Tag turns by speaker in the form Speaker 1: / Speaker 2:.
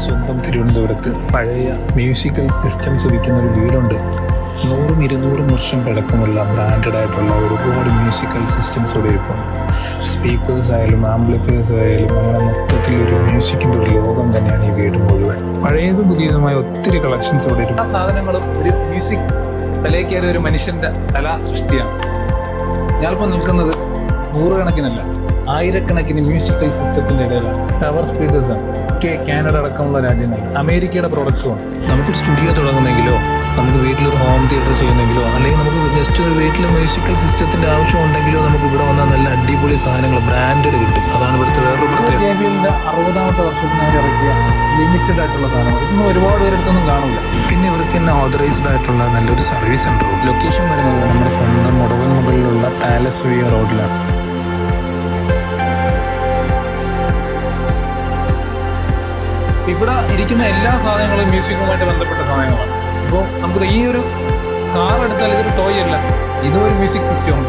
Speaker 1: സ്വന്തം തിരുവനന്തപുരത്ത് പഴയ മ്യൂസിക്കൽ സിസ്റ്റംസ് വിൽക്കുന്ന ഒരു വീടുണ്ട്. 100-200 വർഷം പഴക്കമുള്ള ബ്രാൻഡഡ് ആയിട്ടുള്ള ഒരുപാട് മ്യൂസിക്കൽ സിസ്റ്റംസ് ഇവിടെ ഇരിക്കും. സ്പീക്കേഴ്സ് ആയാലും ആംപ്ലിഫയേഴ്സ് ആയാലും അങ്ങനെ മൊത്തത്തിൽ ഒരു മ്യൂസിക്കിൻ്റെ ഒരു ലോകം തന്നെയാണ് ഈ വീട് മുഴുവൻ. പഴയതും പുതിയതുമായ ഒത്തിരി കളക്ഷൻസ് ഇവിടെ ഇരിക്കും.
Speaker 2: ആ സാധനങ്ങളും ഒരു മ്യൂസിക് തലേക്കേറിയ ഒരു മനുഷ്യന്റെ കലാസൃഷ്ടിയാണ്. ഞാനിപ്പോൾ നിൽക്കുന്നത് നൂറുകണക്കിനല്ല ആയിരക്കണക്കിന് മ്യൂസിക്കൽ സിസ്റ്റത്തിന്റെ ഇടയിലാണ്. ടവർ സ്പീക്കേഴ്സ് ആണ്. കാനഡ അടക്കമുള്ള രാജ്യങ്ങൾ, അമേരിക്കയുടെ പ്രോഡക്ട്സുമാണ്.
Speaker 1: നമുക്കൊരു സ്റ്റുഡിയോ തുടങ്ങുന്നെങ്കിലോ നമുക്ക് വീട്ടിലൊരു ഹോം തിയേറ്റർ ചെയ്യുന്നെങ്കിലോ അല്ലെങ്കിൽ നമുക്ക് ജസ്റ്റ് ഒരു വീട്ടിൽ മ്യൂസിക്കൽ സിസ്റ്റത്തിന്റെ ആവശ്യമുണ്ടെങ്കിലോ നമുക്ക് ഇവിടെ വന്നാൽ നല്ല അടിപൊളി സാധനങ്ങൾ ബ്രാൻഡഡ് കിട്ടും. അതാണ് ഇവിടുത്തെ വേറൊരു പ്രത്യേകത.
Speaker 2: JBLന്റെ 60ാമത്തെ വർഷത്തിന് അവർ ഇറക്കിയ ലിമിറ്റഡ് ആയിട്ടുള്ള സാധനങ്ങൾ ഇന്നും ഒരുപാട് പേരെടുത്തൊന്നും കാണില്ല.
Speaker 1: പിന്നെ ഇവർക്ക് തന്നെ ഓതറൈസ്ഡ് ആയിട്ടുള്ള നല്ലൊരു സർവീസ് സെന്ററും. ലൊക്കേഷൻ വരുന്നത് നമ്മുടെ സ്വന്തം മുടവൻ മുകളിലുള്ള പാലസ് വ്യൂ റോഡിലാണ്.
Speaker 2: ഇവിടെ ഇരിക്കുന്ന എല്ലാ സാധനങ്ങളും മ്യൂസിക്കുമായിട്ട് ബന്ധപ്പെട്ട സാധനങ്ങളാണ്. ഇപ്പോൾ നമുക്ക് ഈ ഒരു കാർ എടുത്താൽ ഇതൊരു ടോയ് അല്ല, ഇതും ഒരു മ്യൂസിക് സിസ്റ്റമാണ്.